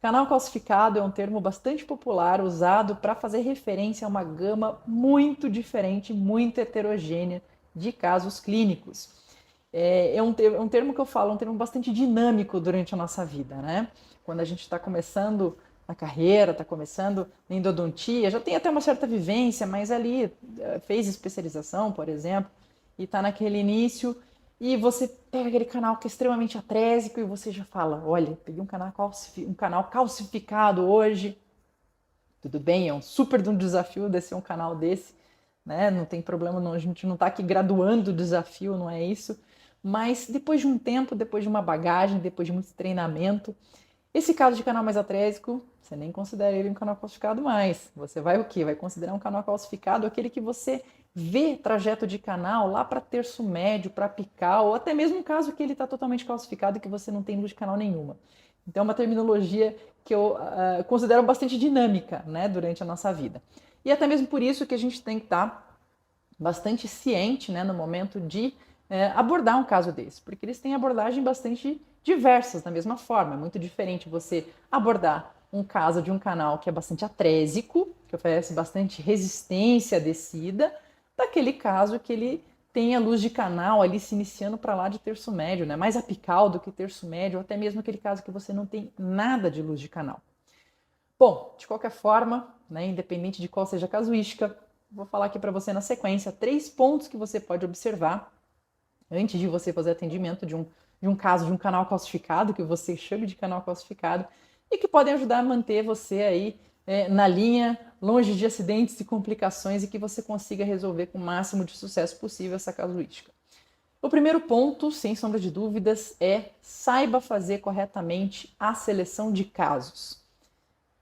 Canal calcificado é um termo bastante popular usado para fazer referência a uma gama muito diferente, muito heterogênea de casos clínicos. É um termo que eu falo, um termo bastante dinâmico durante a nossa vida, né? Quando a gente está começando na carreira, está começando na endodontia, já tem até uma certa vivência, mas ali fez especialização, por exemplo, e está naquele início, e você pega aquele canal que é extremamente atrésico e você já fala, olha, peguei um canal calcificado hoje, tudo bem, é um super de um desafio descer um canal desse, né? Não tem problema, não, a gente não está aqui graduando o desafio, não é isso. Mas depois de um tempo, depois de uma bagagem, depois de muito treinamento, esse caso de canal mais atrésico, você nem considera ele um canal calcificado mais. Você vai o quê? Vai considerar um canal calcificado aquele que você vê trajeto de canal lá para terço médio, para apical, ou até mesmo um caso que ele está totalmente calcificado e que você não tem luz de canal nenhuma. Então é uma terminologia que eu considero bastante dinâmica, né, durante a nossa vida. E até mesmo por isso que a gente tem que estar bastante ciente, né, no momento de abordar um caso desse, porque eles têm abordagem bastante diversas da mesma forma. É muito diferente você abordar um caso de um canal que é bastante atrésico, que oferece bastante resistência à descida, daquele caso que ele tem a luz de canal ali se iniciando para lá de terço médio, né? Mais apical do que terço médio, ou até mesmo aquele caso que você não tem nada de luz de canal. Bom, de qualquer forma, né, independente de qual seja a casuística, vou falar aqui para você na sequência 3 pontos que você pode observar antes de você fazer atendimento de um caso de um canal calcificado, que você chame de canal calcificado, e que podem ajudar a manter você aí na linha, longe de acidentes e complicações, e que você consiga resolver com o máximo de sucesso possível essa casuística. O primeiro ponto, sem sombra de dúvidas, é saiba fazer corretamente a seleção de casos.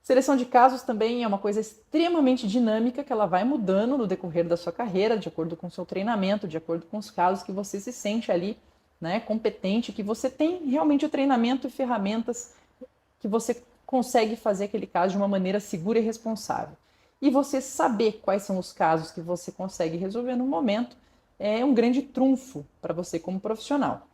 Seleção de casos também é uma coisa extremamente dinâmica que ela vai mudando no decorrer da sua carreira, de acordo com o seu treinamento, de acordo com os casos que você se sente ali, né, competente, que você tem realmente o treinamento e ferramentas que você consegue fazer aquele caso de uma maneira segura e responsável. E você saber quais são os casos que você consegue resolver no momento é um grande trunfo para você como profissional.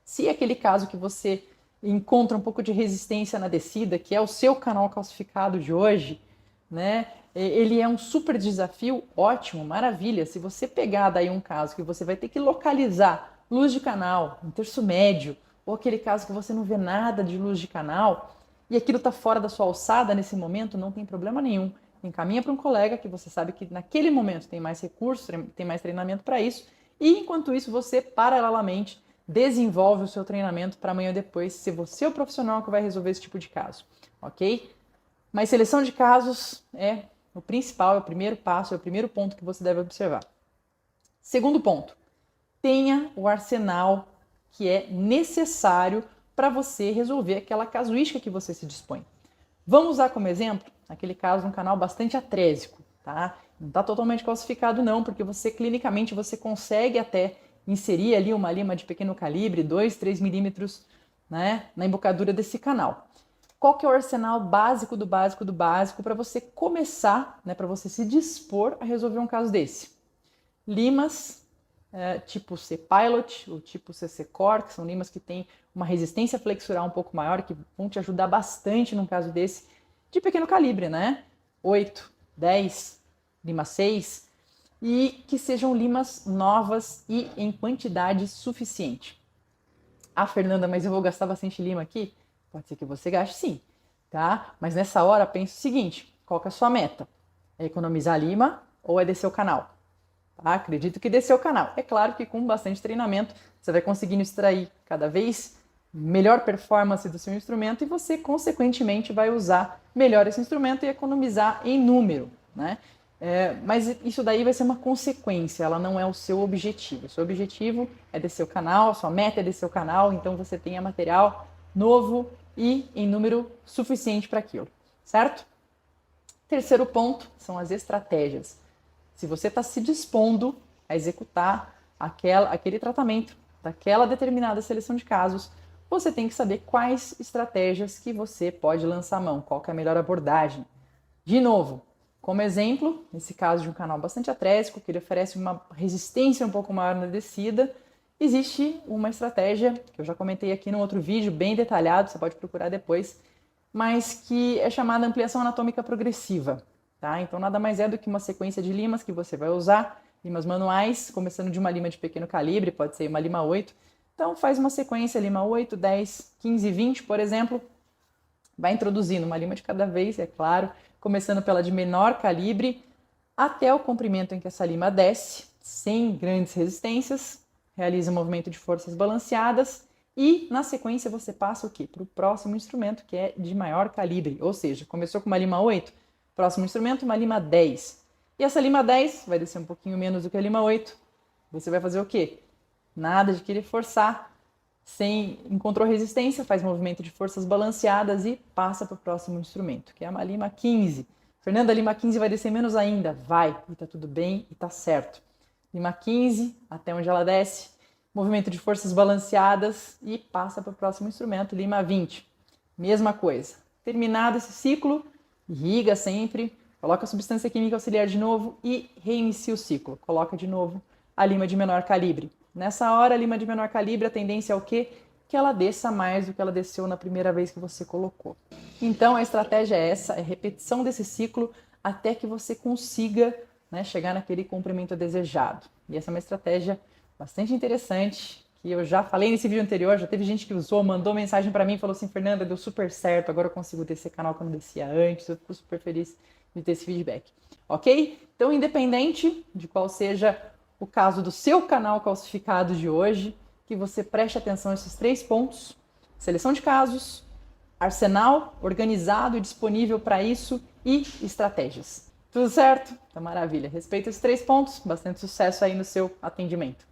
Se é aquele caso que você encontra um pouco de resistência na descida, que é o seu canal calcificado de hoje, né? Ele é um super desafio, ótimo, maravilha. Se você pegar daí um caso que você vai ter que localizar luz de canal, um terço médio, ou aquele caso que você não vê nada de luz de canal, e aquilo está fora da sua alçada nesse momento, não tem problema nenhum. Encaminha para um colega que você sabe que naquele momento tem mais recursos, tem mais treinamento para isso, e enquanto isso você, paralelamente, desenvolve o seu treinamento para amanhã depois ser você o profissional que vai resolver esse tipo de caso, ok? Mas seleção de casos é o principal, é o primeiro passo, é o primeiro ponto que você deve observar. Segundo ponto, tenha o arsenal que é necessário para você resolver aquela casuística que você se dispõe. Vamos usar como exemplo aquele caso de um canal bastante atrésico, tá? Não está totalmente calcificado não, porque você clinicamente você consegue até inserir ali uma lima de pequeno calibre, 2, 3 milímetros, né, na embocadura desse canal. Qual que é o arsenal básico do básico do básico para você começar, né, para você se dispor a resolver um caso desse? Limas tipo C-Pilot, ou tipo CC-Core, que são limas que têm uma resistência flexural um pouco maior, que vão te ajudar bastante num caso desse, de pequeno calibre, né? 8, 10, lima 6, e que sejam limas novas e em quantidade suficiente. Ah, Fernanda, mas eu vou gastar bastante lima aqui? Pode ser que você gaste sim, tá? Mas nessa hora pense o seguinte, qual que é a sua meta? É economizar lima ou é descer o canal? Tá? Acredito que descer o canal. É claro que com bastante treinamento você vai conseguindo extrair cada vez melhor performance do seu instrumento e você, consequentemente, vai usar melhor esse instrumento e economizar em número, né? Mas isso daí vai ser uma consequência, ela não é o seu objetivo. O seu objetivo é descer o canal, a sua meta é descer o canal, então você tenha material novo e em número suficiente para aquilo, certo? Terceiro ponto são as estratégias. Se você está se dispondo a executar aquele tratamento daquela determinada seleção de casos, você tem que saber quais estratégias que você pode lançar a mão, qual que é a melhor abordagem. De novo, como exemplo, nesse caso de um canal bastante atrésico, que ele oferece uma resistência um pouco maior na descida, existe uma estratégia, que eu já comentei aqui num outro vídeo bem detalhado, você pode procurar depois, mas que é chamada ampliação anatômica progressiva, tá? Então nada mais é do que uma sequência de limas que você vai usar, limas manuais, começando de uma lima de pequeno calibre, pode ser uma lima 8. Então faz uma sequência, lima 8, 10, 15, 20, por exemplo. Vai introduzindo uma lima de cada vez, é claro, começando pela de menor calibre, até o comprimento em que essa lima desce, sem grandes resistências, realiza um movimento de forças balanceadas e, na sequência, você passa o quê? Para o próximo instrumento, que é de maior calibre, ou seja, começou com uma lima 8, próximo instrumento, uma lima 10. E essa lima 10 vai descer um pouquinho menos do que a lima 8. Você vai fazer o quê? Nada de querer forçar, encontrou resistência, faz movimento de forças balanceadas e passa para o próximo instrumento, que é uma lima 15. Fernanda, a lima 15 vai descer menos ainda? Vai, e tá tudo bem e tá certo. Lima 15, até onde ela desce, movimento de forças balanceadas e passa para o próximo instrumento, lima 20. Mesma coisa. Terminado esse ciclo, irriga sempre, coloca a substância química auxiliar de novo e reinicia o ciclo. Coloca de novo a lima de menor calibre. Nessa hora, a lima de menor calibre, a tendência é o quê? Que ela desça mais do que ela desceu na primeira vez que você colocou. Então, a estratégia é essa, é repetição desse ciclo até que você consiga, né, chegar naquele comprimento desejado. E essa é uma estratégia bastante interessante, que eu já falei nesse vídeo anterior, já teve gente que usou, mandou mensagem para mim e falou assim, Fernanda, deu super certo, agora eu consigo descer canal que eu não descia antes, eu fico super feliz de ter esse feedback. Ok? Então, independente de qual seja o caso do seu canal calcificado de hoje, que você preste atenção a esses 3 pontos: seleção de casos, arsenal organizado e disponível para isso e estratégias. Tudo certo? Então, maravilha. Respeita esses 3 pontos, bastante sucesso aí no seu atendimento.